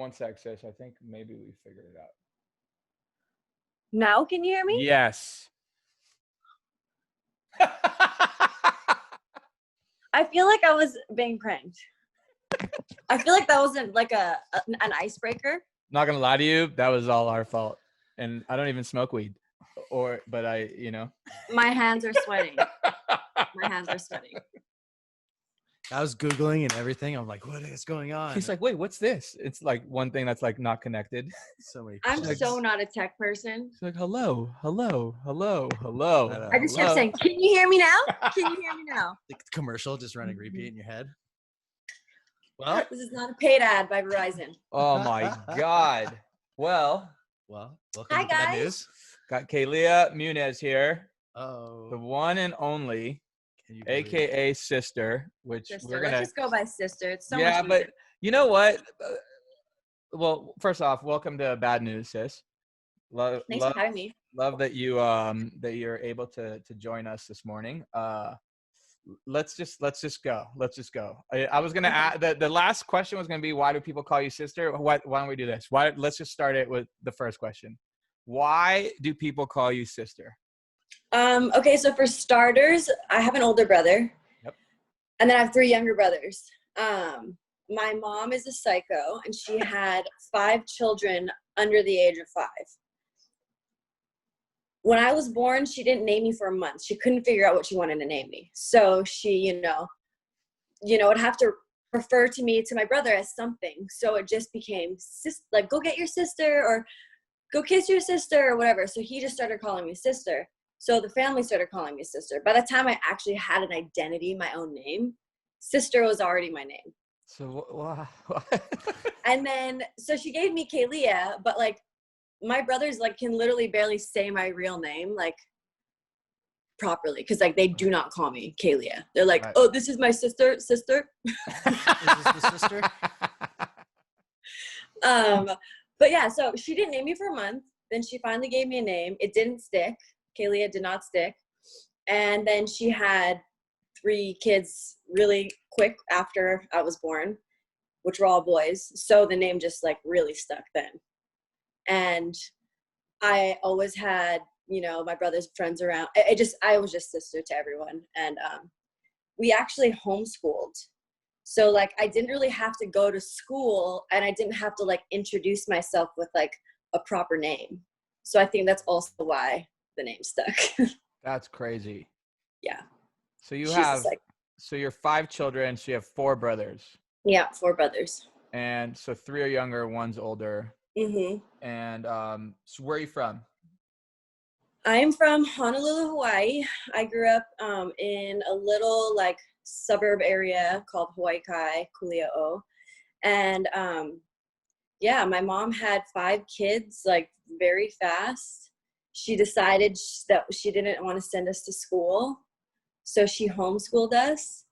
one sec, sis. I think maybe we figured it out. Now can you hear me? Yes. I feel like I was being pranked. I feel like that wasn't like an icebreaker. Not gonna lie to you, that was all our fault. And I don't even smoke weed. But I, My hands are sweating. My hands are sweating. I was Googling and everything. I'm like, what is going on? He's like, wait, what's this? It's like one thing that's like not connected. So many. I'm checks. so not a tech person. It's like, hello. I know. I just kept saying, can you hear me now? Can you hear me now? The commercial just running repeat in your head. Well, This is not a paid ad by Verizon. Oh my God. Welcome Hi, to Bad guys. News. got Kelia Moniz here, Oh, the one and only, can you believe it? AKA sister, which Sister. we're Let's gonna. just go by sister. It's so Yeah, much but easier. you know what? Well, first off, welcome to Bad News, sis. Love Thanks for having me. that you're able to join us this morning. Let's just go. I was gonna ask, the last question was gonna be, why do people call you sister? Why don't we do this? Let's just start it with the first question. Why do people call you sister? Okay, so for starters, I have an older brother. Yep. And then I have 3 younger brothers. My mom is a psycho, and she had 5 children under the age of 5. When I was born, she didn't name me for a month. She couldn't figure out what she wanted to name me. So she, would have to refer to me, to my brother, as something. So it just became, like, go get your sister, or go kiss your sister, or whatever. So he just started calling me sister. So the family started calling me sister. By the time I actually had an identity, my own name, sister was already my name. So And then, so she gave me Kelia, but like, my brothers like can literally barely say my real name like properly, because like they do not call me Kelia. They're like, Right. oh, this is my sister. Is this the sister? But yeah, so she didn't name me for a month. Then she finally gave me a name. It didn't stick. Kelia did not stick. And then she had 3 kids really quick after I was born, which were all boys. So the name just like really stuck then. And I always had, my brother's friends around. I was just sister to everyone. And we actually homeschooled. So like I didn't really have to go to school, and I didn't have to like introduce myself with like a proper name. So I think that's also why the name stuck. That's crazy. Yeah. So you She's have, like, so you're 5 children, so you have 4 brothers. yeah, 4 brothers. And so 3 are younger, 1's older. Mm-hmm. And so where are you from? I'm from Honolulu, Hawaii. I grew up in a little like suburb area called Hawaii Kai, Kulia'o. And yeah, my mom had 5 kids like very fast. She decided that she didn't want to send us to school, so she homeschooled us.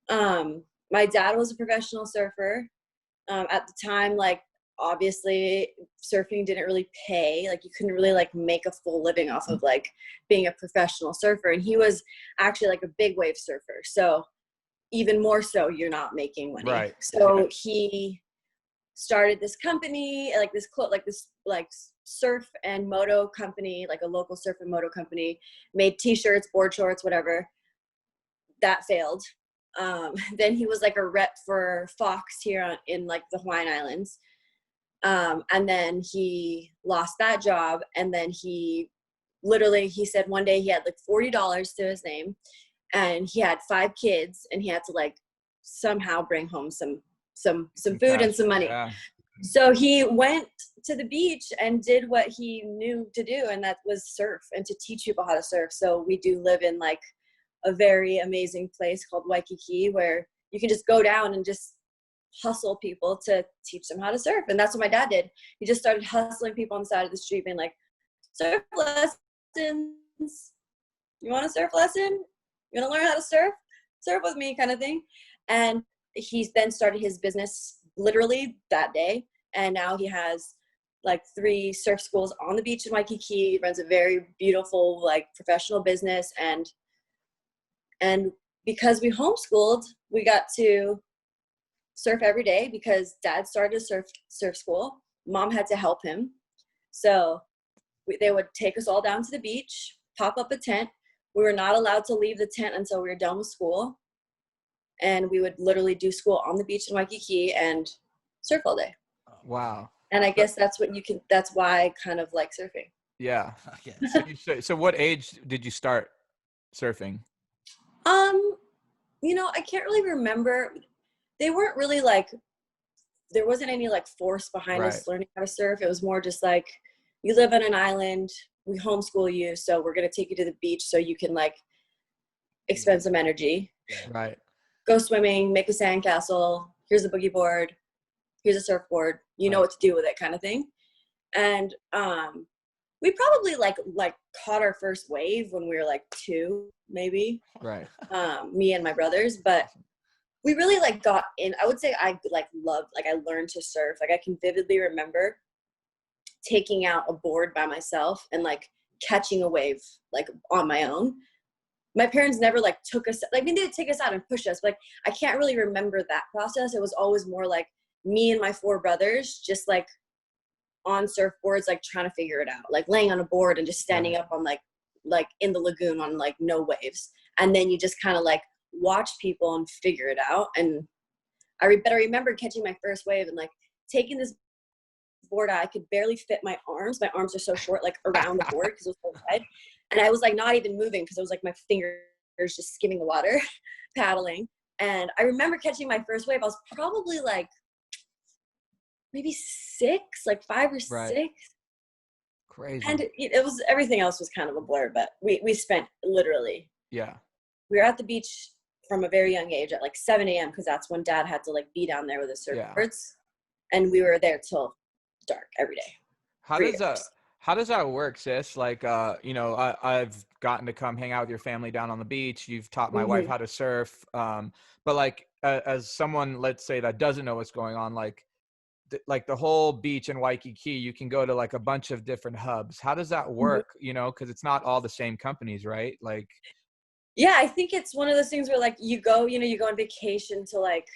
My dad was a professional surfer. At the time, like, obviously surfing didn't really pay. Like, you couldn't really like make a full living off of like being a professional surfer. And he was actually like a big wave surfer. So even more so, you're not making money. Right. So he started this company, like this surf and moto company, like a local surf and moto company, made t-shirts, board shorts, whatever. That failed. Then he was like a rep for Fox here in like the Hawaiian Islands. And then he lost that job. And then he said one day he had like $40 to his name, and he had 5 kids, and he had to like somehow bring home some food cash. and some money. Yeah. So he went to the beach and did what he knew to do, and that was surf and to teach people how to surf. So we do live in like a very amazing place called Waikiki, where you can just go down and just hustle people to teach them how to surf. And that's what my dad did. He just started hustling people on the side of the street, being like, surf lessons. You want a surf lesson? You want to learn how to surf? Surf with me, kind of thing. And he then started his business literally that day. And now he has like 3 surf schools on the beach in Waikiki. He runs a very beautiful, like, professional business. And because we homeschooled, we got to surf every day because dad started a surf school. Mom had to help him. So they would take us all down to the beach, pop up a tent. We were not allowed to leave the tent until we were done with school. And we would literally do school on the beach in Waikiki and surf all day. Wow. And I guess that's why I kind of like surfing. Yeah. Okay. So what age did you start surfing? I can't really remember. They weren't really like, there wasn't any like force behind us learning how to surf. It was more just like, you live on an island, we homeschool you, so we're going to take you to the beach so you can like expend some energy. Right. Go swimming, make a sandcastle, here's a boogie board, here's a surfboard, you know what to do with it, kind of thing. And we probably like caught our first wave when we were like 2, maybe. Right. Me and my brothers, but we really like got in. I would say I like loved, like I learned to surf. Like I can vividly remember taking out a board by myself and like catching a wave like on my own. My parents never like took us, like, I mean, they would take us out and push us, but like, I can't really remember that process. It was always more like me and my 4 brothers just like on surfboards, like trying to figure it out, like laying on a board and just standing up on like in the lagoon on like no waves. And then you just kind of like watch people and figure it out. And I remember catching my first wave and like taking this board out. I could barely fit my arms. My arms are so short, like around the board because it was so wide. And I was like not even moving because it was like my fingers just skimming the water, paddling. And I remember catching my first wave. I was probably like maybe 6, like 5 or 6. Crazy. And it was, everything else was kind of a blur, but we spent literally. Yeah. We were at the beach from a very young age at like 7 a.m. because that's when dad had to like be down there with his surfboards. And we were there till dark every day. How does that work, sis? Like, I've gotten to come hang out with your family down on the beach. You've taught my wife how to surf. But like, as someone, let's say, that doesn't know what's going on, like the whole beach in Waikiki, you can go to like a bunch of different hubs. How does that work? Because it's not all the same companies, right? Like, yeah, I think it's one of those things where like you go on vacation to like,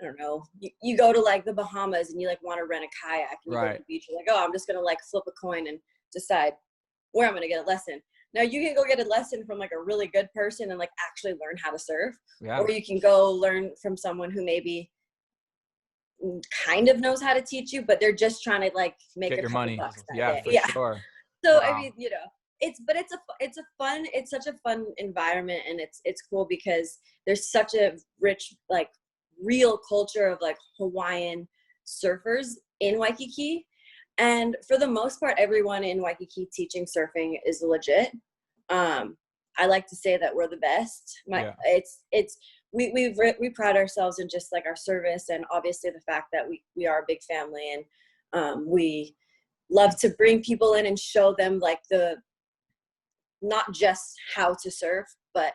I don't know, you go to like the Bahamas and you like want to rent a kayak and you go to the beach. You're like, oh, I'm just going to like flip a coin and decide where I'm going to get a lesson. Now you can go get a lesson from like a really good person and like actually learn how to surf. Yeah. Or you can go learn from someone who maybe kind of knows how to teach you, but they're just trying to like make get your money. Bucks that Yeah, day. for sure. So, I mean, it's such a fun environment, and it's cool because there's such a rich, like real culture of like Hawaiian surfers in Waikiki. And for the most part, everyone in Waikiki teaching surfing is legit. I like to say that we're the best. We pride ourselves in just like our service, and obviously the fact that we are a big family, and we love to bring people in and show them like not just how to surf, but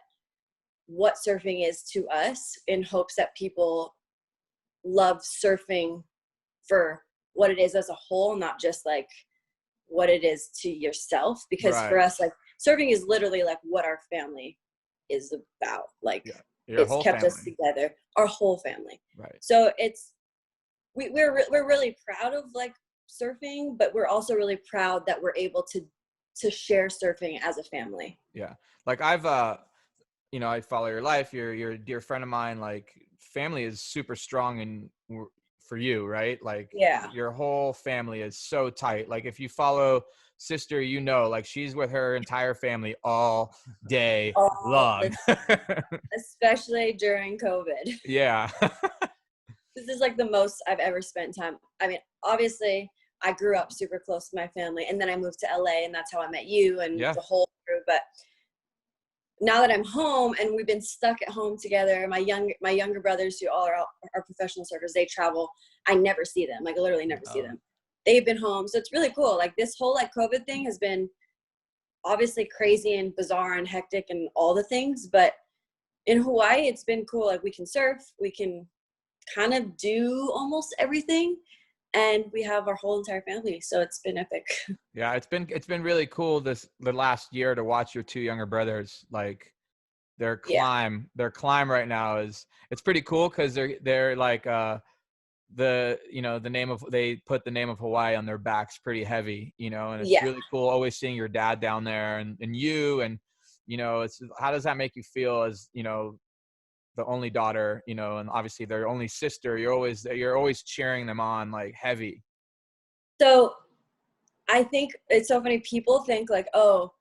what surfing is to us, in hopes that people love surfing for what it is as a whole, not just like what it is to yourself. Because for us, like surfing is literally like what our family is about. Like it's kept us together, our whole family. Right. So we're really proud of like surfing, but we're also really proud that we're able to share surfing as a family. Yeah. Like I've, I follow your life. You're a dear friend of mine. Like family is super strong and for you, right? Like your whole family is so tight. Like if you follow sister, like she's with her entire family all day long. Especially during COVID. Yeah. This is like the most I've ever spent time. I mean, obviously I grew up super close to my family, and then I moved to LA, and that's how I met you and the whole crew. But now that I'm home and we've been stuck at home together, my younger brothers, who all are professional surfers, they travel. I never see them. Like I literally never see them. They've been home. So it's really cool. Like this whole like COVID thing has been obviously crazy and bizarre and hectic and all the things, but in Hawaii, it's been cool. Like we can surf, we can kind of do almost everything, and we have our whole entire family. So it's been epic. Yeah, it's been really cool the last year to watch your 2 younger brothers like their climb right now it's pretty cool because they're like the name of, they put the name of Hawaii on their backs pretty heavy, and it's really cool always seeing your dad down there and you, and it's, how does that make you feel as the only daughter, and obviously their only sister? You're always cheering them on like heavy. So I think it's so funny, people think like, oh,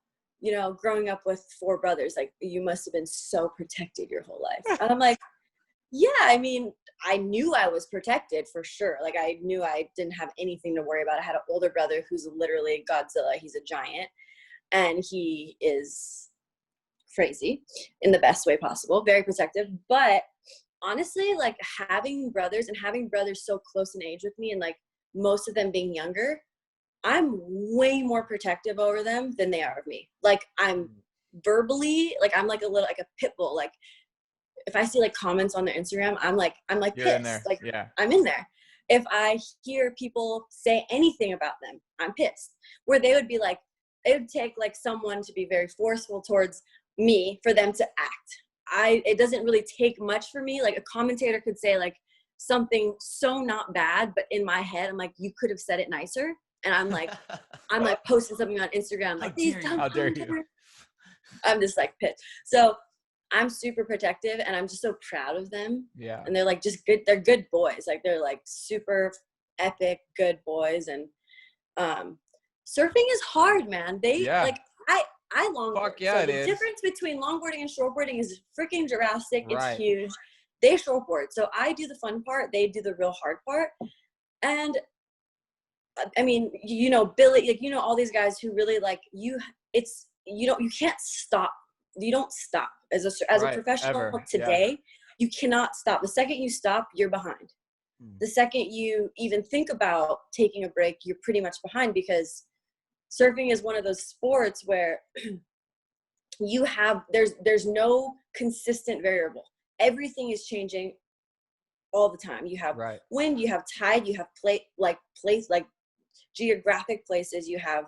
growing up with 4 brothers, like you must have been so protected your whole life. And I'm like, yeah, I mean, I knew I was protected for sure. Like I knew I didn't have anything to worry about. I had an older brother who's literally Godzilla. He's a giant and he is crazy in the best way possible, very protective. But honestly, like having brothers so close in age with me, and like most of them being younger, I'm way more protective over them than they are of me. Like I'm verbally, like I'm like a little, like a pit bull. Like if I see like comments on their Instagram, I'm like You're pissed. in there. Like yeah. I'm in there. If I hear people say anything about them, I'm pissed. Where they would be like, it would take like someone to be very forceful towards me for them to act. It doesn't really take much for me. Like a commentator could say like something so not bad, but in my head, I'm like, you could have said it nicer. And I'm like posting something on Instagram, like these dumb How dare you? I'm just like pissed. So I'm super protective and I'm just so proud of them. Yeah. And they're like just good. They're good boys. Like they're like super epic good boys. And surfing is hard, man. Like I longboard. Fuck yeah, so the it is. difference between longboarding and shortboarding is freaking drastic. Right. It's huge. They shortboard. So I do the fun part. They do the real hard part. And I mean, Billy, like, all these guys who really like you can't stop. You don't stop as a professional ever. today. Yeah. You cannot stop. The second you stop, you're behind. The second you even think about taking a break, you're pretty much behind, because surfing is one of those sports where there's no consistent variable. Everything is changing all the time. You have wind, you have tide, you have geographic places, you have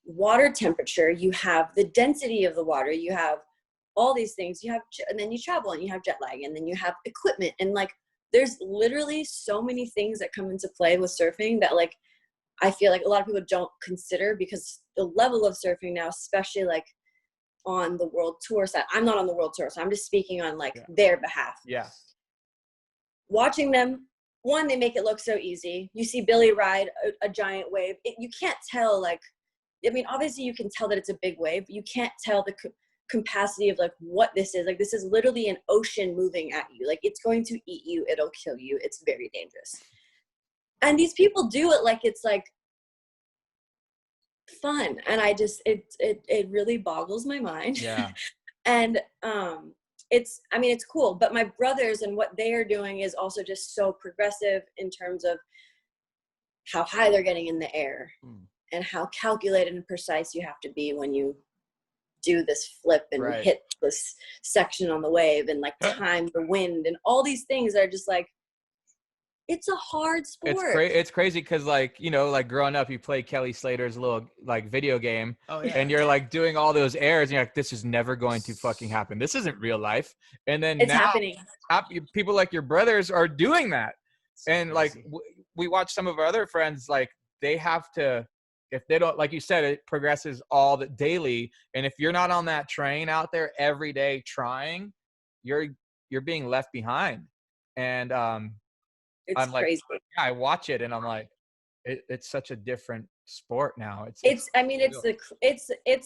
water temperature, you have the density of the water, you have all these things, and then you travel and you have jet lag, and then you have equipment, and like there's literally so many things that come into play with surfing that like I feel like a lot of people don't consider, because the level of surfing now, especially like on the world tour side, I'm not on the world tour, so I'm just speaking on like their behalf. Yeah. Watching them, one, they make it look so easy. You see Billy ride a giant wave. You can't tell, like, I mean, obviously you can tell that it's a big wave, but you can't tell the capacity of like what this is. Like, this is literally an ocean moving at you. Like, it's going to eat you. It'll kill you. It's very dangerous. And these people do it like it's like fun. And I just, it really boggles my mind. Yeah. And it's cool, but my brothers and what they are doing is also just so progressive in terms of how high they're getting in the air and how calculated and precise you have to be when you do this flip and hit this section on the wave, and like time the wind and all these things that are just like, it's a hard sport. It's crazy because, like, like growing up, you play Kelly Slater's little like video game, and you're like doing all those airs, and you're like, this is never going to fucking happen. This isn't real life. And then it's now, happening. People like your brothers are doing that, and crazy. like we watch some of our other friends, like they have to, if they don't, like you said, it progresses all the daily, and if you're not on that train out there every day trying, you're being left behind. And It's I'm like, crazy. I watch it and I'm like, it's such a different sport now. It's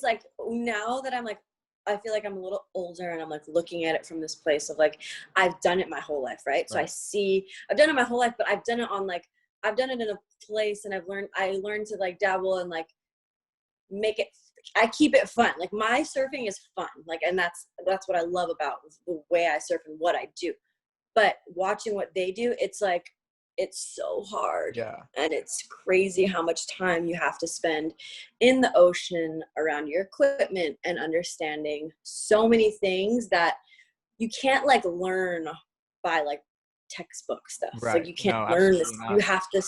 like now that I'm like, I feel like I'm a little older and I'm like looking at it from this place of like, I've done it my whole life. Right. So I've done it my whole life, but I've done it in a place, and I learned to like dabble and like I keep it fun. Like my surfing is fun. Like, and that's what I love about the way I surf and what I do. But watching what they do, it's like, it's so hard. Yeah. And it's crazy how much time you have to spend in the ocean around your equipment and understanding so many things that you can't like learn by like textbook stuff. Right. Like you can't No, learn this. not. You have to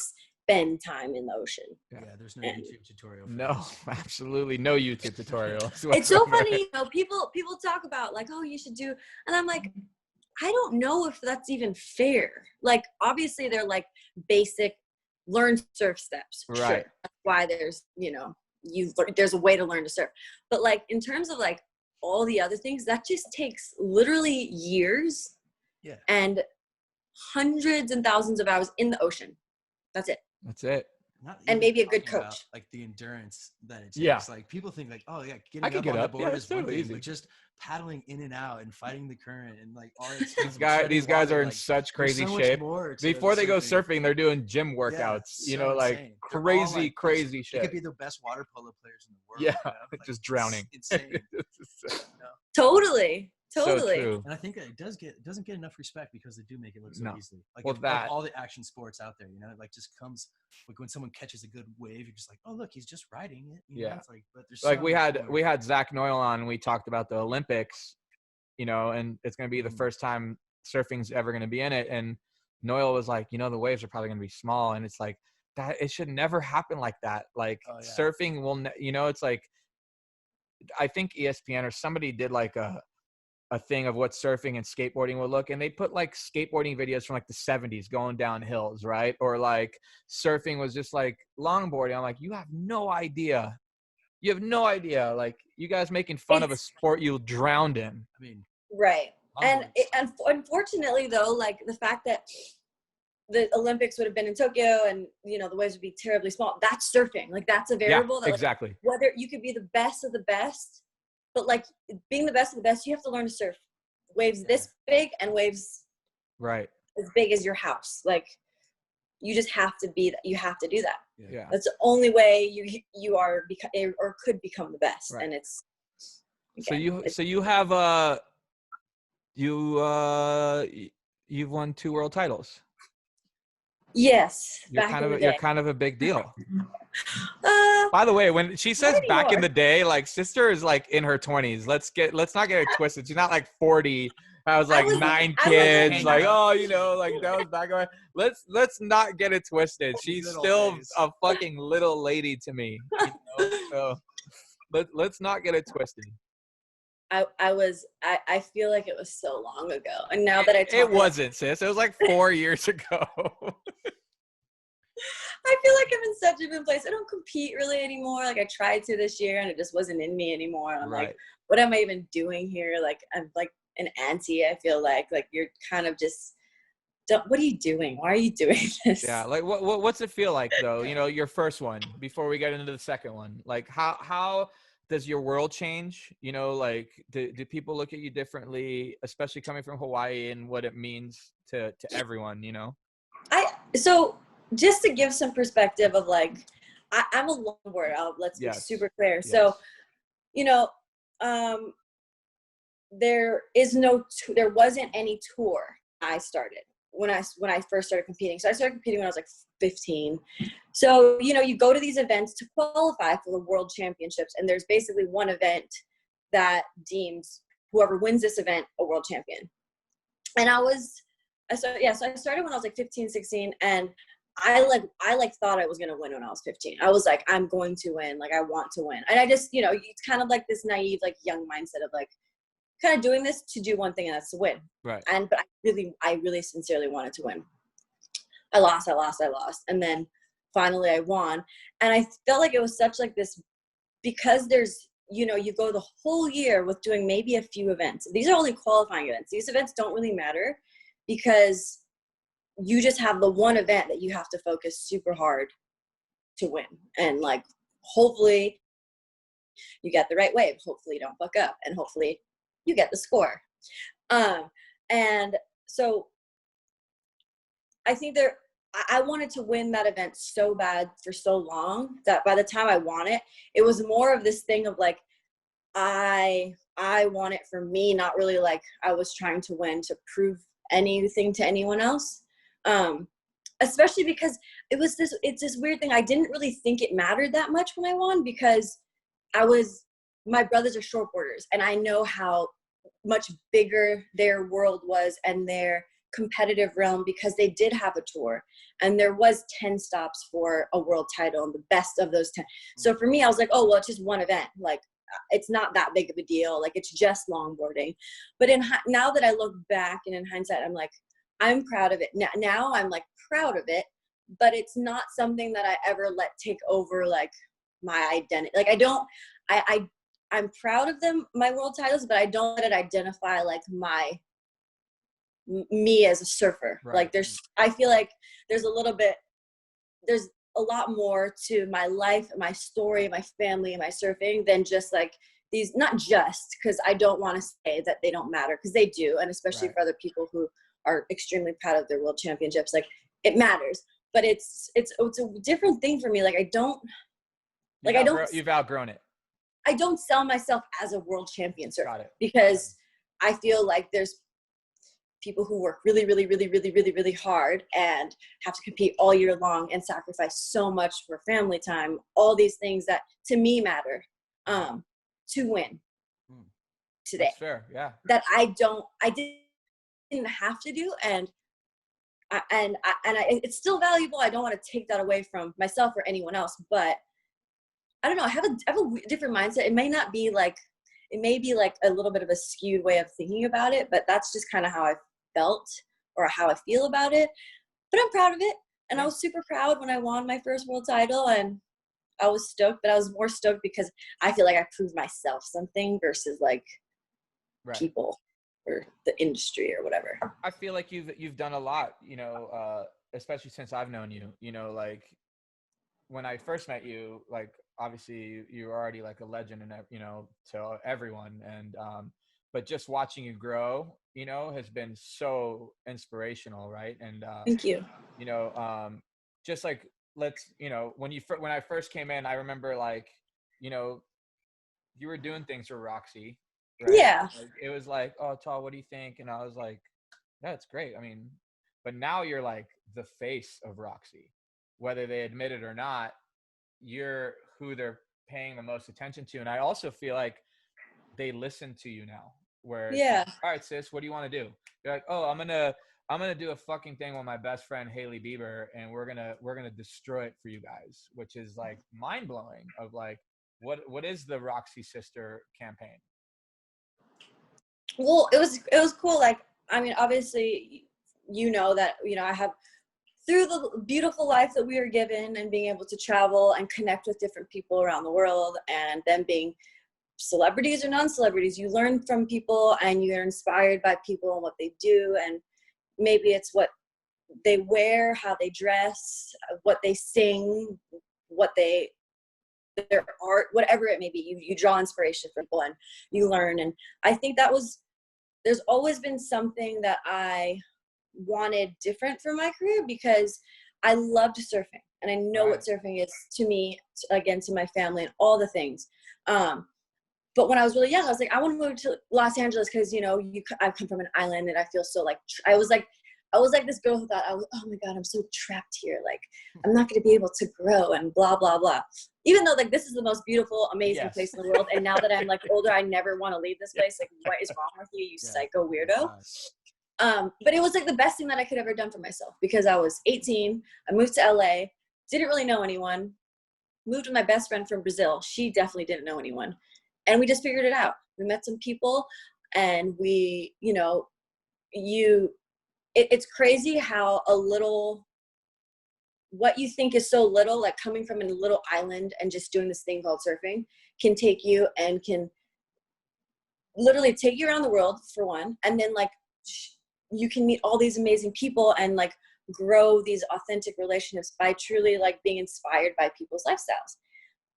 spend time in the ocean. Yeah, there's no And- YouTube tutorial. For No, this. absolutely no YouTube tutorials. It's so whatsoever. funny, people talk about like, oh, you should do, and I'm like, I don't know if that's even fair. Like, obviously they're like basic learn surf steps. Right. Sure. That's why there's, there's a way to learn to surf. But like, in terms of like all the other things, that just takes literally years and hundreds and thousands of hours in the ocean. That's it. That's it. And maybe a good talking about, coach. like the endurance that it takes. Yeah. Like people think like, oh yeah, I getting could up get on the up. board Yeah, is it's one totally thing, easy. but just paddling in and out and fighting the current and like all These guys are in such crazy shape. Before they go surfing, they're doing gym workouts. Insane. Crazy, crazy They shit. could be the best water polo players in the world. Yeah, Like, just drowning. Insane. Totally. So true. And I think that it doesn't get enough respect because they do make it look so No. easily. Like, Well, like all the action sports out there, it like just comes like when someone catches a good wave, you're just like, oh look, he's just riding it. Yeah. It's like, but there's Like so we much had more. Zach Noyle on, and we talked about the Olympics, and it's going to be the first time surfing's ever going to be in it. And Noyle was like, the waves are probably going to be small. And it's like that, it should never happen like that. Like surfing will, it's like, I think ESPN or somebody did like a thing of what surfing and skateboarding would look, and they put like skateboarding videos from like the 70s going down hills, right? Or like surfing was just like longboarding. I'm like, you have no idea. Like, you guys making fun of a sport you drowned in. I mean, right. And longboarding. unfortunately though, like the fact that the Olympics would have been in Tokyo and the waves would be terribly small, that's surfing. Like, that's a variable that, like, exactly. whether you could be the best of the best, but like being the best of the best, you have to learn to surf waves this big and waves right as big as your house. Like, you just have to be that. You have to do that. Yeah. That's the only way you are or could become the best. Right. And it's you have you've won 2 world titles. yes. You're kind of a big deal. By the way, when she says back in the day, like, sister is like in her 20s. Let's not get it twisted. She's not like 40. I was like 9 kids. Like, like that was back away. Let's not get it twisted. She's still a fucking little lady to me. So let's not get it twisted. I feel like it was so long ago. And now that it wasn't, sis. It was like 4 years ago. I feel like I'm in such a good place. I don't compete really anymore. Like, I tried to this year and it just wasn't in me anymore. And I'm like, what am I even doing here? Like, I'm like an auntie, I feel like you're kind of just, what are you doing? Why are you doing this? Yeah. Like, what's it feel like though? Your first one, before we get into the second one, like how does your world change? Like, do people look at you differently, especially coming from Hawaii, and what it means to everyone, So just to give some perspective of like, I'm a longboarder. Let's be super clear. Yes. So, there wasn't any tour. I started when I first started competing. So I started competing when I was like 15. So, you go to these events to qualify for the world championships. And there's basically one event that deems whoever wins this event a world champion. And I started when I was like 15, 16. And I thought I was going to win when I was 15. I was like, I'm going to win. Like, I want to win. And I just, it's kind of like this naive, like, young mindset of like, kind of doing this to do one thing, and that's to win. Right. But I really sincerely wanted to win. I lost. And then finally I won. And I felt like it was such like this, because there's, you go the whole year with doing maybe a few events. These are only qualifying events. These events don't really matter because you just have the one event that you have to focus super hard to win. And like, hopefully you get the right wave. Hopefully you don't fuck up. And hopefully you get the score. And so I think I wanted to win that event so bad for so long that by the time I won it, it was more of this thing of like, I want it for me, not really like I was trying to win to prove anything to anyone else. Especially because it's this weird thing. I didn't really think it mattered that much when I won, because my brothers are shortboarders, and I know how much bigger their world was and their competitive realm because they did have a tour and there was 10 stops for a world title and the best of those 10. So for me, I was like, oh, well, it's just one event. Like, it's not that big of a deal. Like, it's just longboarding. But now that I look back and in hindsight, I'm like, I'm proud of it. Now I'm like proud of it, but it's not something that I ever let take over like my identity. Like, I'm proud of them, my world titles, but I don't let it identify like me as a surfer. Right. Like I feel like there's a lot more to my life, my story, my family, and my surfing than just like these, not just because I don't want to say that they don't matter, because they do. And especially for other people who are extremely proud of their world championships, like it matters, but it's a different thing for me. Like you've outgrown it. I don't sell myself as a world champion surfer because I feel like there's people who work really, really, really, really, really, really hard and have to compete all year long and sacrifice so much for family time, all these things that to me matter, to win today. That's fair, yeah. That I didn't have to do, and it's still valuable. I don't want to take that away from myself or anyone else, but I don't know. I have a different mindset. It may be like a little bit of a skewed way of thinking about it, but that's just kind of how I felt or how I feel about it. But I'm proud of it. And I was super proud when I won my first world title, and I was stoked, but I was more stoked because I feel like I proved myself something versus like people or the industry or whatever. I feel like you've done a lot, especially since I've known you, like when I first met you, like obviously you were already like a legend and, to everyone. And, but just watching you grow, has been so inspirational. Right. And, thank you. Just like, when I first came in, I remember like, you were doing things for Roxy. Right? Yeah. Like, it was like, oh, Tal, what do you think? And I was like, yeah, it's great. I mean, but now you're like the face of Roxy, whether they admit it or not. You're who they're paying the most attention to. And I also feel like they listen to you now, where like, all right, sis, what do you want to do? You're like, oh, I'm gonna do a fucking thing with my best friend Hailey Bieber, and we're gonna destroy it for you guys, which is like mind blowing. Of like, what is the Roxy Sister campaign? Well, it was cool. Like, I mean, obviously, that I have, through the beautiful life that we are given and being able to travel and connect with different people around the world, and them being celebrities or non-celebrities, you learn from people and you're inspired by people and what they do. And maybe it's what they wear, how they dress, what they sing, their art, whatever it may be. You draw inspiration from people and you learn. And I think there's always been something that I wanted different for my career, because I loved surfing and I know what surfing is to me, again, to my family and all the things. But when I was really young, I was like, I want to move to Los Angeles because, I come from an island and I feel so like, I was like this girl who thought, oh my God, I'm so trapped here. Like, I'm not going to be able to grow and blah, blah, blah. Even though like this is the most beautiful, amazing place in the world. And now that I'm like older, I never want to leave this place. Like, what is wrong with you, psycho weirdo? But it was like the best thing that I could ever done for myself, because I was 18. I moved to LA, didn't really know anyone, moved with my best friend from Brazil. She definitely didn't know anyone. And we just figured it out. We met some people and we, it's crazy how what you think is so little, like coming from a little island and just doing this thing called surfing, can take you and can literally take you around the world, for one. And then like you can meet all these amazing people and like grow these authentic relationships by truly like being inspired by people's lifestyles.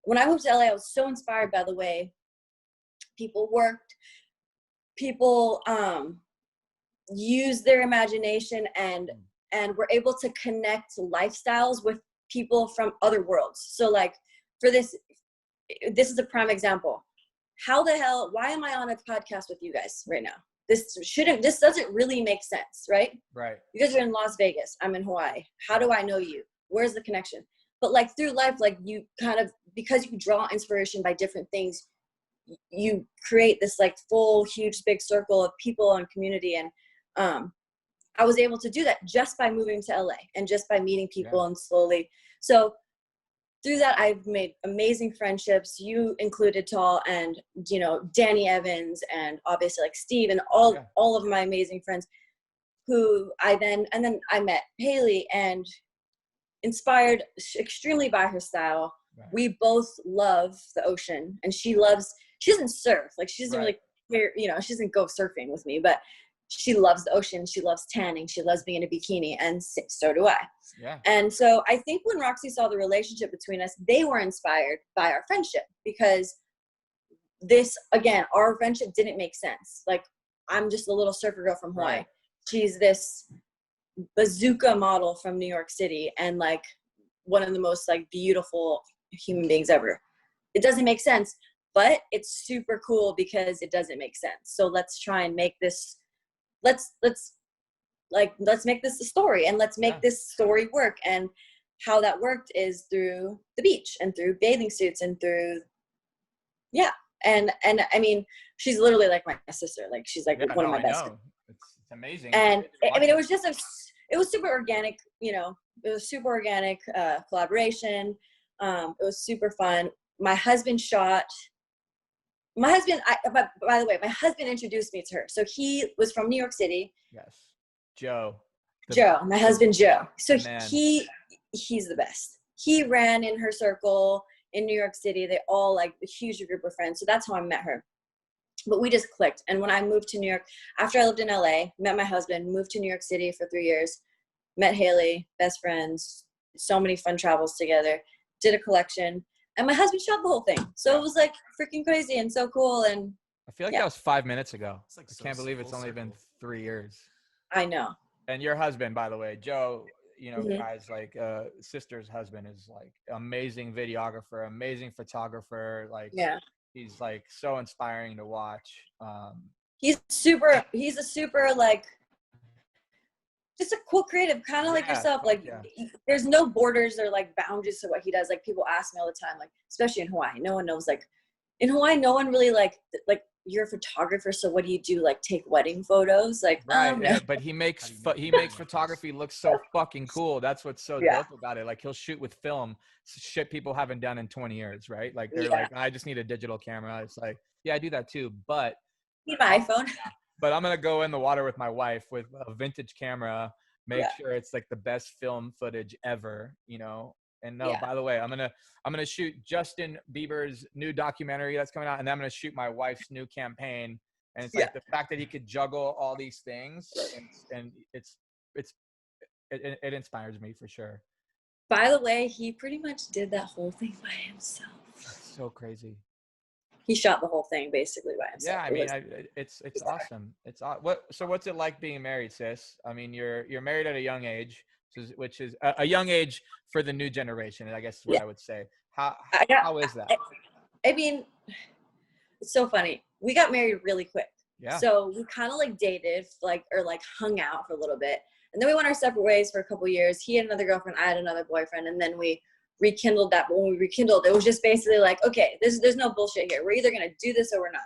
When I moved to LA, I was so inspired by the way people worked, people use their imagination and were able to connect lifestyles with people from other worlds. So like for this is a prime example. Why am I on a podcast with you guys right now? This doesn't really make sense, right? Right. You guys are in Las Vegas. I'm in Hawaii. How do I know you? Where's the connection? But like through life, like you kind of, because you draw inspiration by different things, you create this like full, huge, big circle of people and community. And I was able to do that just by moving to LA and just by meeting people and slowly. So through that, I've made amazing friendships. You included, Tall, and, you know, Danny Evans, and obviously like Steve, and all of my amazing friends who then I met Haley, and inspired extremely by her style. Right. We both love the ocean, and she doesn't surf. Like, she doesn't really care, you know, she doesn't go surfing with me, but she loves the ocean. She loves tanning. She loves being in a bikini, and so do I. Yeah. And so I think when Roxy saw the relationship between us, they were inspired by our friendship, because this, again, our friendship didn't make sense. Like, I'm just a little surfer girl from Hawaii. Right. She's this bazooka model from New York City, and like one of the most like beautiful human beings ever. It doesn't make sense, but it's super cool because it doesn't make sense. So let's try and make this, let's make this a story, and let's make this story work. And how that worked is through the beach and through bathing suits and through, and I mean, she's literally like my sister. Like, she's like one of my best friends. It's amazing. And I mean, it was just it was super organic, you know, it was super organic collaboration. It was super fun. My husband, by the way, my husband introduced me to her. So he was from New York City. Yes. Joe, my husband, Joe. So he's the best. He ran in her circle in New York City. They all, like, a huge group of friends. So that's how I met her. But we just clicked. And when I moved to New York, after I lived in LA, met my husband, moved to New York City for 3 years, met Haley, best friends, so many fun travels together, did a collection, and my husband shot the whole thing. So it was like freaking crazy and so cool. And I feel like that was 5 minutes ago. Like, I can't believe it's only been 3 years. I know. And your husband, by the way, Joe, you know, guys, like, sister's husband is like amazing videographer, amazing photographer. Like, he's like so inspiring to watch. He's a super like, just a cool creative, kind of like yourself. Like, there's no borders or like boundaries to what he does. Like, people ask me all the time, like, especially in Hawaii, no one knows, like, in Hawaii, no one really like you're a photographer, so what do you do? Like, take wedding photos? Like, right. But he makes photography look so fucking cool. That's what's so dope about it. Like, he'll shoot with film, shit people haven't done in 20 years, right? Like, they're like, I just need a digital camera. It's like, I do that too, but need my iPhone. But I'm gonna go in the water with my wife with a vintage camera, make sure it's like the best film footage ever, you know. And by the way, I'm gonna shoot Justin Bieber's new documentary that's coming out, and then I'm gonna shoot my wife's new campaign. And it's like the fact that he could juggle all these things, and it inspires me for sure. By the way, he pretty much did that whole thing by himself. That's so crazy. He shot the whole thing basically by himself. Yeah, I mean, it's awesome. So what's it like being married, sis? I mean, you're married at a young age, which is a young age for the new generation, I guess is what I would say. How is that? I mean, it's so funny. We got married really quick. Yeah. So we kind of like dated, or hung out for a little bit, and then we went our separate ways for a couple years. He had another girlfriend, I had another boyfriend, and then we rekindled that. But when we rekindled, it was just basically like, okay, there's no bullshit here. We're either gonna do this or we're not.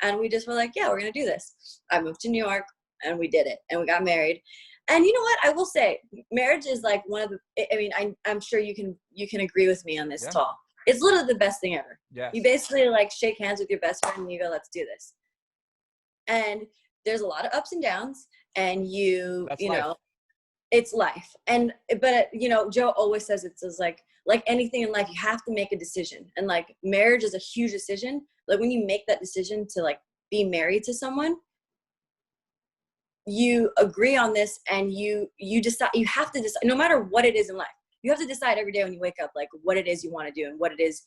And we just were like, yeah, we're gonna do this. I moved to New York, and we did it, and we got married. And you know what? I will say, marriage is like one of the. I mean, I'm sure you can agree with me on this, Tall. It's literally the best thing ever. Yeah. You basically like shake hands with your best friend and you go, let's do this. And there's a lot of ups and downs, and That's you life. Know, it's life. But you know, Joe always says it's like anything in life, you have to make a decision. And like, marriage is a huge decision. Like, when you make that decision to like be married to someone, you agree on this, and you decide. You have to decide, no matter what it is in life. You have to decide every day when you wake up, like, what it is you want to do, and what it is,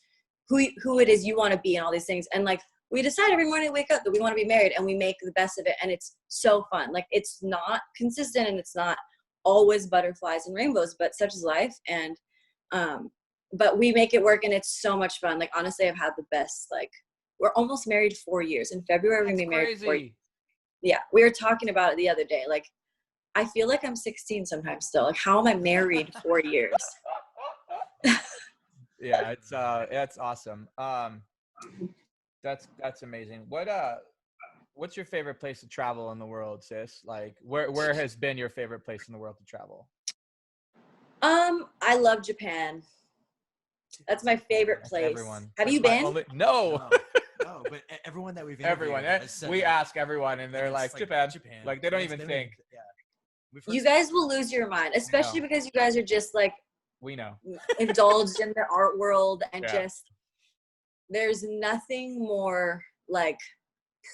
who it is you want to be, and all these things. And like, we decide every morning we wake up that we want to be married, and we make the best of it. And it's so fun. Like, it's not consistent, and it's not always butterflies and rainbows, but such is life. And but we make it work, and it's so much fun. Like, honestly, I've had the best, like, we're almost married 4 years. In February, we're gonna be married 4 years. Yeah, we were talking about it the other day. Like, I feel like I'm 16 sometimes still. Like, how am I married 4 years? Yeah, it's awesome. That's amazing. what's your favorite place to travel in the world, sis? Like, where has been your favorite place in the world to travel? I love Japan. That's my favorite That's place. everyone. Have That's you my been? only- No. No, but everyone that we've interviewed Everyone. has said We that. ask everyone, and they're It's like, Japan. Like, they don't even think. Yeah. We've heard You guys will lose your mind, especially because you guys are just like We know. indulged in the art world and Yeah. just there's nothing more like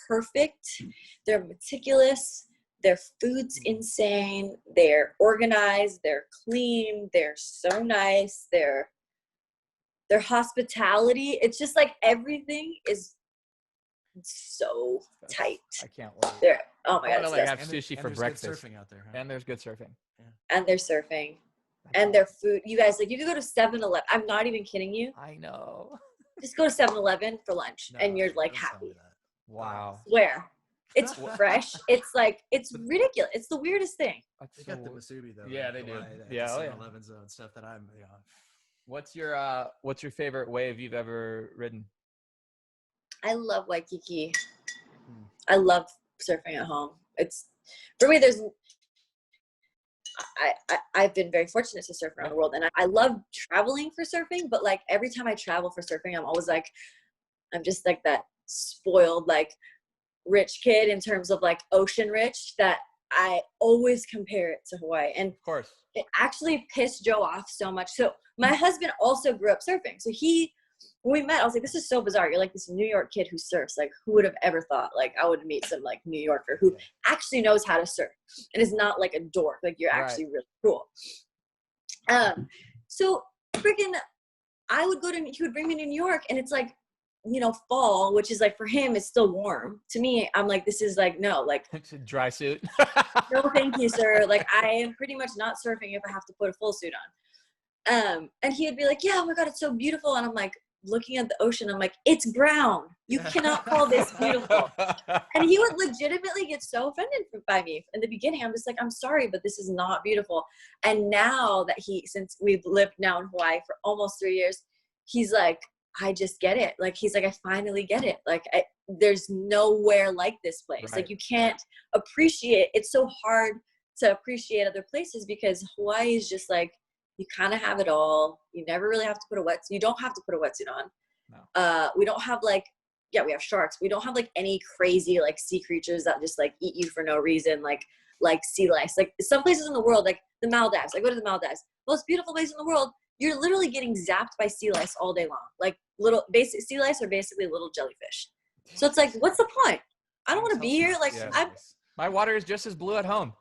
perfect. They're meticulous. Their food's insane. They're organized. They're clean. They're so nice. Their hospitality. It's just like everything is so tight. I can't wait. They're, oh my I God, want to it's like the have best. sushi for there's breakfast. good surfing out there, huh? And there's good surfing. And they're surfing. And their food. You guys, like, you can go to 7-Eleven. I'm not even kidding you. I know. Just go to 7-Eleven for lunch, No, and you're like don't tell me happy. that. Wow. Swear. It's fresh. It's like, it's ridiculous. It's the weirdest thing. They got the Masubi though. Yeah, in they do. Hawaii, Yeah, oh, the yeah. 7-Eleven zone stuff that I'm. You know, What's your favorite wave you've ever ridden? I love Waikiki. I love surfing at home. It's, for me, I've been very fortunate to surf around the world, and I love traveling for surfing, but like every time I travel for surfing, I'm always like, I'm just like that spoiled, like rich kid in terms of like ocean rich, that I always compare it to Hawaii. And Of course. it actually pissed Joe off so much. So my husband also grew up surfing. So when we met, I was like, this is so bizarre. You're like this New York kid who surfs. Like, who would have ever thought, like, I would meet some like New Yorker who actually knows how to surf and is not like a dork. Like, you're actually really cool. So freaking, he would bring me to New York, and it's like, you know, fall, which is like, for him, it's still warm. To me, I'm like, this is like, no, like, It's a dry suit. no, thank you, sir. Like, I am pretty much not surfing if I have to put a full suit on. And he would be like, yeah, oh my God, it's so beautiful. And I'm like, looking at the ocean, I'm like, it's brown. You cannot call this beautiful. And he would legitimately get so offended by me. In the beginning, I'm just like, I'm sorry, but this is not beautiful. And now that since we've lived now in Hawaii for almost 3 years, he's like, I just get it. Like, he's like, I finally get it. Like, there's nowhere like this place. Right. Like, you can't appreciate, it's so hard to appreciate other places because Hawaii is just like, you kind of have it all. You never really have to put a wetsuit. You don't have to put a wetsuit on. No. We don't have like, we have sharks. We don't have like any crazy like sea creatures that just like eat you for no reason. Like sea lice. Like some places in the world, like the Maldives. I go to the Maldives. Most beautiful place in the world. You're literally getting zapped by sea lice all day long. Like little basic sea lice are basically little jellyfish. So it's like, what's the point? I don't want to be here. Like my water is just as blue at home.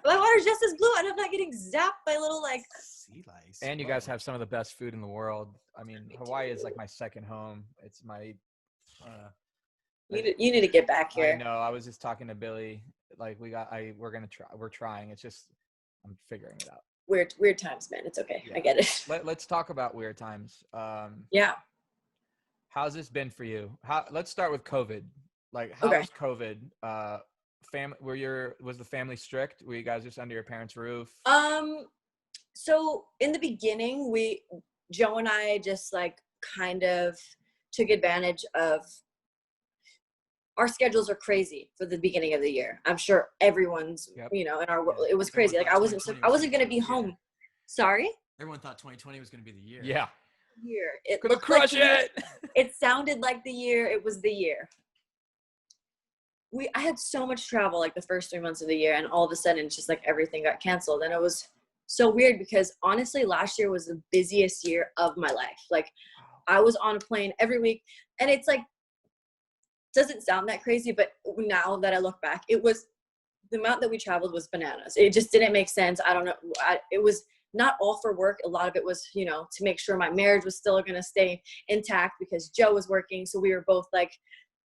My water's just as blue, and I'm not getting zapped by little like sea lice. And you guys have some of the best food in the world. I mean, Hawaii is like my second home. It's my. You need to get back here. I know. I was just talking to Billy. Like we're trying. It's just I'm figuring it out. Weird times, man. It's okay. Yeah. I get it. Let's talk about weird times. Yeah. How's this been for you? Let's start with COVID. Like, how was COVID? Was the family strict? Were you guys just under your parents' roof? So in the beginning, Joe and I just like kind of took advantage of, our schedules are crazy for the beginning of the year. I'm sure everyone's, you know, in our world, it was crazy. Like I wasn't going to be home. Sorry? Everyone thought 2020 was going to be the year. Yeah. It gonna crush it. It sounded like the year. It was the year. I had so much travel like the first 3 months of the year, and all of a sudden it's just like everything got canceled. And it was so weird because honestly, last year was the busiest year of my life. Like I was on a plane every week, and it's like, doesn't sound that crazy, but now that I look back, it was the amount that we traveled was bananas. It just didn't make sense. I don't know. It was not all for work. A lot of it was, you know, to make sure my marriage was still going to stay intact because Joe was working. So we were both like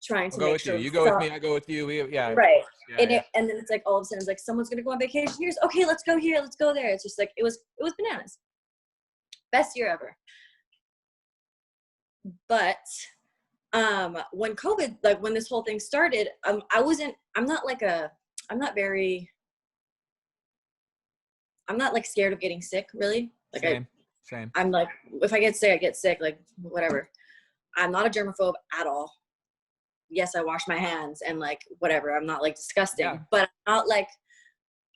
trying to make sure. You go with me. I go with you. Yeah. Right. Yeah, and then it's like all of a sudden it's like someone's going to go on vacation. Here's okay. Let's go here. Let's go there. It's just like, it was bananas. Best year ever. But when COVID, like when this whole thing started, I'm not like scared of getting sick, really. Like Same. I'm like, if I get sick, I get sick, like whatever. I'm not a germaphobe at all. yes, I wash my hands and like whatever. I'm not like disgusting, Yeah. but I'm not like,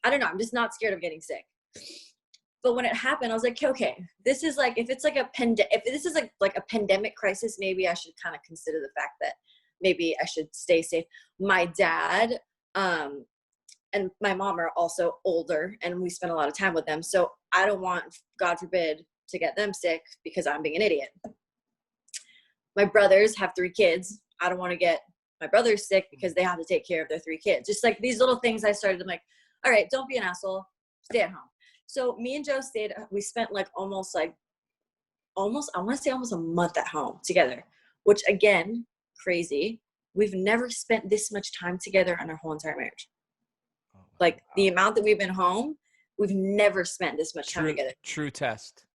I don't know. I'm just not scared of getting sick. But when it happened, I was like, okay, this is like, if it's like if this is like a pandemic crisis, maybe I should kind of consider the fact that maybe I should stay safe. My dad, and my mom are also older, and we spend a lot of time with them. So I don't want, God forbid, to get them sick because I'm being an idiot. My brothers have 3 kids. I don't want to get my brothers sick because they have to take care of their 3 kids. Just like these little things I started, I'm like, all right, don't be an asshole. Stay at home. So me and Joe we spent like almost I want to say almost a month at home together, which again, crazy. We've never spent this much time together in our whole entire marriage. Like the amount that we've been home, we've never spent this much time together. True test.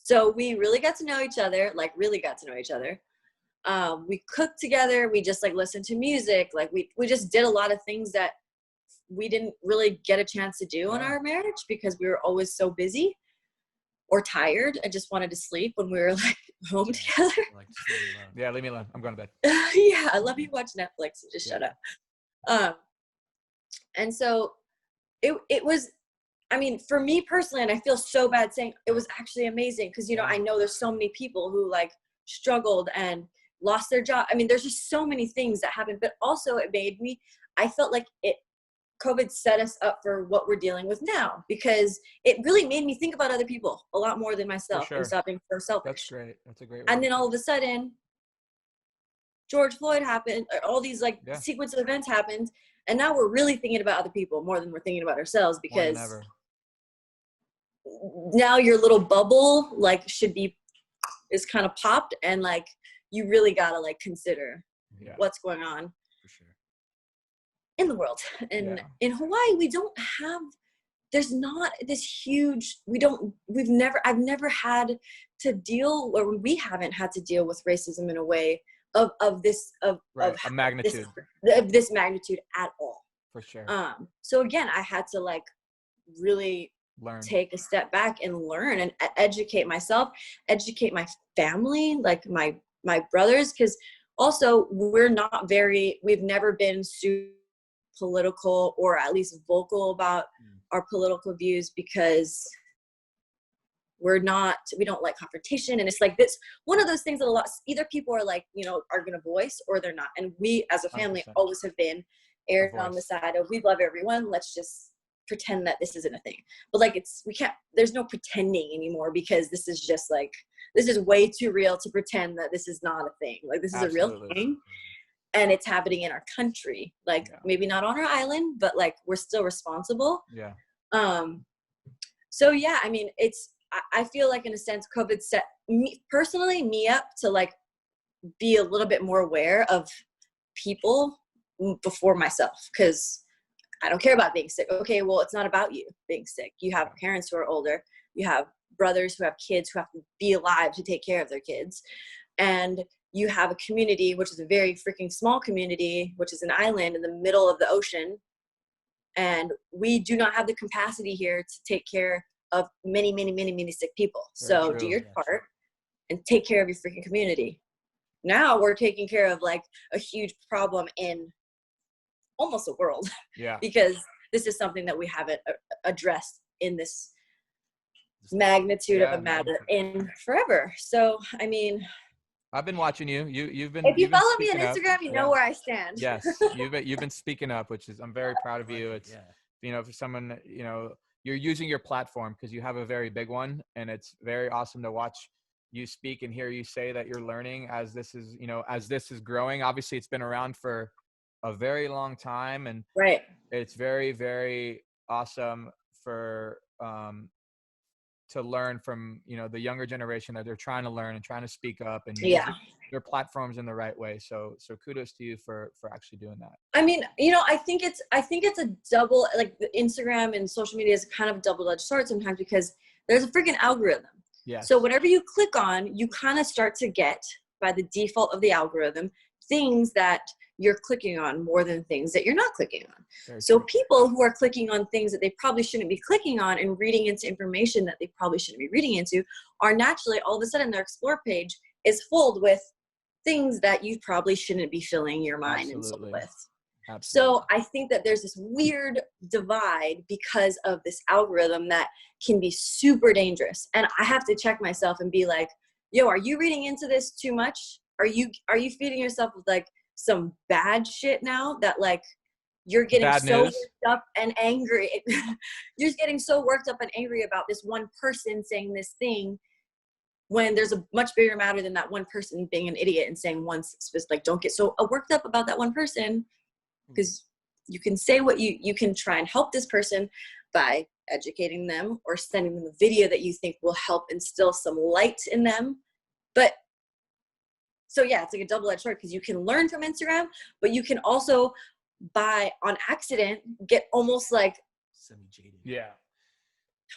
So we really got to know each other, we cooked together. We just like listened to music. Like we just did a lot of things that we didn't really get a chance to do in our marriage because we were always so busy or tired and just wanted to sleep when we were like home together. Like, just leave me alone. Yeah, leave me alone. I'm going to bed. Yeah, I love you watch Netflix and just shut up. And so it was, I mean, for me personally, and I feel so bad saying it was actually amazing because, you know, I know there's so many people who like struggled and lost their job. I mean, there's just so many things that happened, but also I felt like COVID set us up for what we're dealing with now because it really made me think about other people a lot more than myself and stop being so selfish. That's great. That's a great way. And then all of a sudden, George Floyd happened, all these like sequence of events happened. And now we're really thinking about other people more than we're thinking about ourselves because now your little bubble like is kind of popped and like you really gotta like consider what's going on in the world. And in Hawaii, there's not this huge, I've never had to deal, or we haven't had to deal with racism in a way of this magnitude. This magnitude at all. For sure. So again, I had to like really take a step back and learn and educate myself, educate my family, like my brothers, because also we've never been super political or at least vocal about our political views because we don't like confrontation. And it's like this, one of those things that either people are like, you know, are going to voice or they're not. And we as a family 100%. Always have been aired on the side of we love everyone. Let's just pretend that this isn't a thing. But like there's no pretending anymore because this is just like, this is way too real to pretend that this is not a thing. Like this is a real thing. And it's happening in our country. Like maybe not on our island, but like we're still responsible. Yeah. So yeah, I mean, I feel like in a sense, COVID set me up to like be a little bit more aware of people before myself. Cause I don't care about being sick. Okay. Well, it's not about you being sick. You have parents who are older. You have brothers who have kids who have to be alive to take care of their kids. And you have a community, which is a very freaking small community, which is an island in the middle of the ocean. And we do not have the capacity here to take care of many, many, many, many sick people. So do your part and take care of your freaking community. Now we're taking care of like a huge problem in almost the world. Yeah. Because this is something that we haven't addressed in this magnitude of a matter in forever. So, I mean, I've been watching you. You've been. If you follow me on Instagram, you know where I stand. Yes, you've been speaking up, which is I'm very proud of you. It's you know, for someone, you know, you're using your platform because you have a very big one, and it's very awesome to watch you speak and hear you say that you're learning as this is, you know, as this is growing. Obviously, it's been around for a very long time, and it's very, very awesome for to learn from, you know, the younger generation that they're trying to learn and trying to speak up and use their platforms in the right way. So kudos to you for actually doing that. I mean, you know, I think it's a double, like the Instagram and social media is kind of a double-edged sword sometimes because there's a freaking algorithm. Yes. So whatever you click on, you kind of start to get by the default of the algorithm, things that you're clicking on more than things that you're not clicking on. So people who are clicking on things that they probably shouldn't be clicking on and reading into information that they probably shouldn't be reading into are naturally all of a sudden their explore page is filled with things that you probably shouldn't be filling your mind and soul Absolutely. with. Absolutely. So I think that there's this weird divide because of this algorithm that can be super dangerous. And I have to check myself and be like, yo, are you reading into this too much? Are you feeding yourself with like some bad shit now that like you're getting Bad so news. worked up and angry. You're just getting so worked up and angry about this one person saying this thing when there's a much bigger matter than that one person being an idiot and saying one specific, like, don't get so worked up about that one person, because you can say what you can try and help this person by educating them or sending them a video that you think will help instill some light in them. But so yeah, it's like a double-edged sword, because you can learn from Instagram, but you can also by on accident get almost like semi-jaded. Yeah.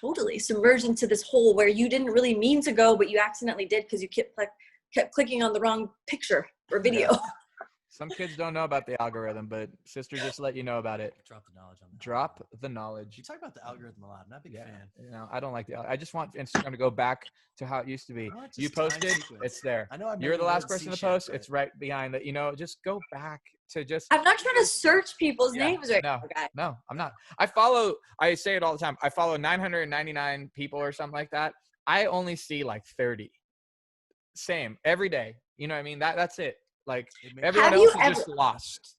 Totally submerged into this hole where you didn't really mean to go, but you accidentally did because you kept clicking on the wrong picture or video. Yeah. Some kids don't know about the algorithm, but sister just let you know about it. Drop the knowledge on that. Drop the knowledge. You talk about the algorithm a lot. I'm not a big fan. You know, I don't like the. I just want Instagram to go back to how it used to be. Just You time posted, sequence. it's there. I know You're the last person to post. It's right behind it. You know, just go back to just. I'm not trying to search people's names right now, guys. No, I'm not. I say it all the time. I follow 999 people or something like that. I only see like 30. Same every day. You know what I mean? That's it. Like everyone else is just lost.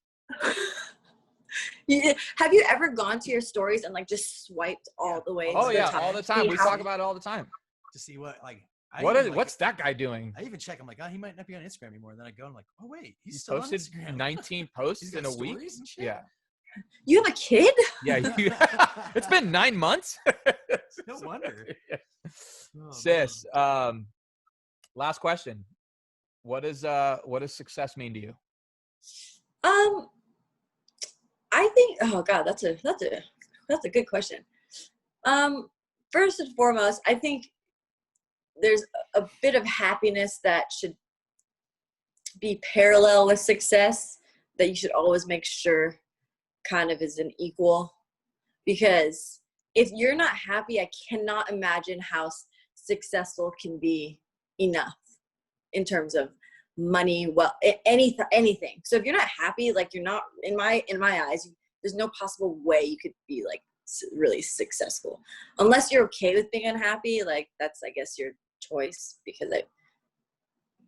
Have you ever gone to your stories and like just swiped all the way? Oh to yeah, the top all the time. We talk about it all the time. To see what like. What's that guy doing? I even check. I'm like, oh, he might not be on Instagram anymore. And then I go, I'm like, oh wait, he's still posted on Instagram. 19 posts in a week. Yeah. You have a kid? Yeah. It's been 9 months. No wonder. Oh, sis, last question. What does success mean to you? I think, oh God, that's a good question. First and foremost, I think there's a bit of happiness that should be parallel with success, that you should always make sure kind of is an equal, because if you're not happy, I cannot imagine how successful can be enough in terms of money, well, anything. So if you're not happy, like you're not, in my eyes, there's no possible way you could be like really successful unless you're okay with being unhappy. Like that's, I guess, your choice, because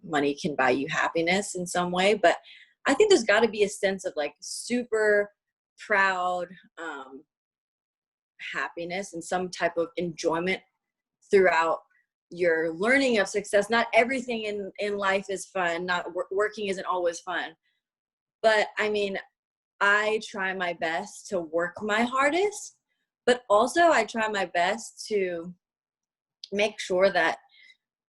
money can buy you happiness in some way. But I think there's got to be a sense of like super proud happiness and some type of enjoyment throughout your learning of success. Not everything in life is fun. Not working isn't always fun. But I mean, I try my best to work my hardest, but also I try my best to make sure that,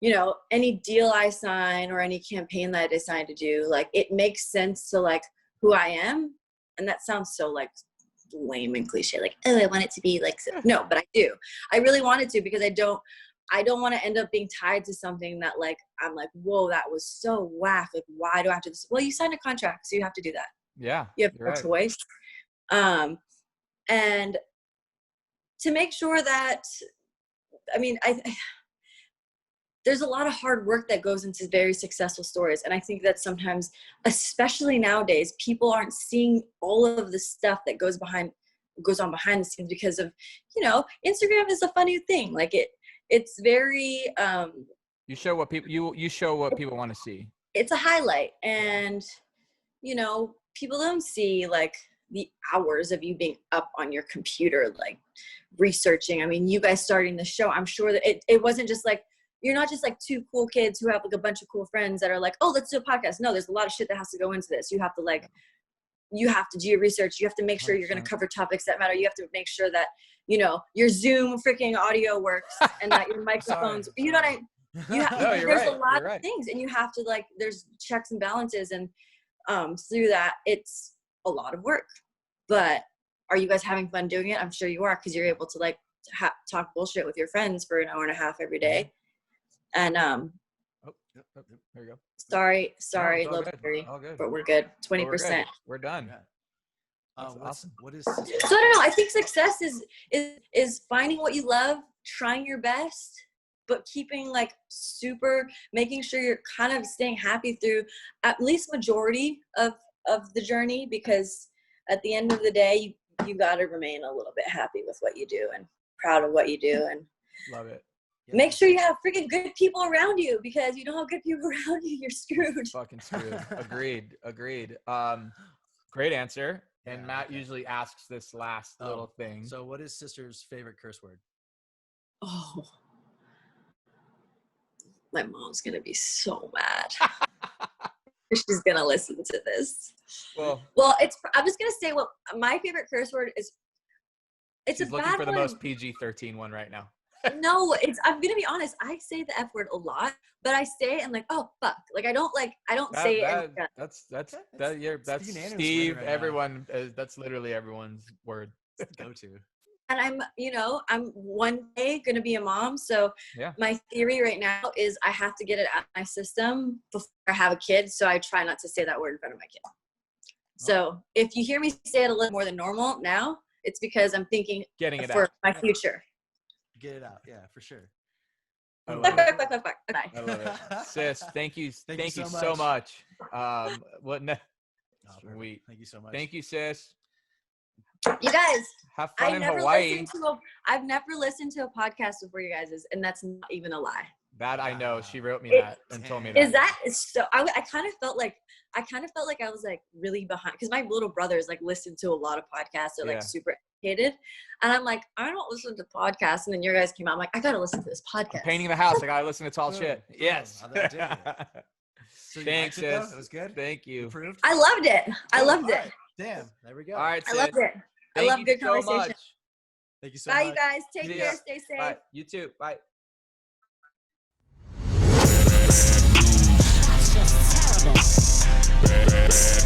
you know, any deal I sign or any campaign that I decide to do, like it makes sense to like who I am. And that sounds so like lame and cliche, like, oh, I want it to be like, no, but I do. I really want it to, because I don't want to end up being tied to something that like, I'm like, whoa, that was so whack. Like, why do I have to do this? Well, you signed a contract, so you have to do that. Yeah. You have no choice. And to make sure that, I mean, there's a lot of hard work that goes into very successful stories. And I think that sometimes, especially nowadays, people aren't seeing all of the stuff that goes on behind the scenes because of, you know, Instagram is a funny thing. Like it's very, you show what people, you show what people want to see. It's a highlight. And, you know, people don't see like the hours of you being up on your computer, like researching. I mean, you guys starting the show, I'm sure that it wasn't just like, you're not just like two cool kids who have like a bunch of cool friends that are like, oh, let's do a podcast. No, there's a lot of shit that has to go into this. You have to do your research. You have to make sure you're going to cover topics that matter. You have to make sure that, you know, your Zoom freaking audio works and that your microphones, you know what there's a lot of things, and you have to like, there's checks and balances, and through that, it's a lot of work. But are you guys having fun doing it? I'm sure you are, because you're able to like talk bullshit with your friends for an hour and a half every day. And there you go. Sorry, no, low battery, but we're good. 20%. We're done. Yeah. That's awesome. What is? So I don't know. I think success is finding what you love, trying your best, but keeping like making sure you're kind of staying happy through at least majority of the journey, because at the end of the day, you got to remain a little bit happy with what you do and proud of what you do, and Love it. make sure you have freaking good people around you, because you don't have good people around you, you're screwed. Fucking screwed. Agreed. Great answer. And Yeah, Matt usually asks this last little thing. So what is sister's favorite curse word? Oh, my mom's gonna be so mad. She's gonna listen to this. Well, I'm just gonna say what my favorite curse word is. It's she's a looking bad for the one. most PG-13 one right now. No, I'm gonna be honest. I say the F word a lot, but I say it and like, oh fuck, like I don't say it. That's unanimous Steve. right now. Everyone. That's literally everyone's word. Go to. And I'm one day gonna be a mom. So Yeah. my theory right now is I have to get it out of my system before I have a kid. So I try not to say that word in front of my kid. So if you hear me say it a little more than normal now, it's because I'm thinking Getting it for out. my future. Get it out. Yeah, for sure. I love Fuck, it. fuck, fuck, fuck, fuck. Bye. I love it. Sis, thank you so so much. What Oh, perfect. sweet. Thank you so much. Thank you, sis. You guys, Have fun in I've Hawaii. never listened to a podcast before you guys', and that's not even a lie. That I know. She wrote me It- that and told me that. Is that so? I kind of felt like I was like really behind, because my little brothers like listen to a lot of podcasts. They're Yeah. like super educated, and I'm like, I don't listen to podcasts. And then your guys came out. I'm like, I gotta listen to this podcast. I'm painting the house. I gotta listen to tall Boom, shit. boom. Yes. I dig it. So you Thanks, liked it, though? sis. It was good. Thank you. Approved. I loved it. I Cool. loved All it. right. Damn. There we go. All right, I sis. loved it. I Thank love you good so conversation. much. Thank you so Bye, much. you guys. Take See care. ya. Stay safe. Bye. You too. Bye. That's just terrible.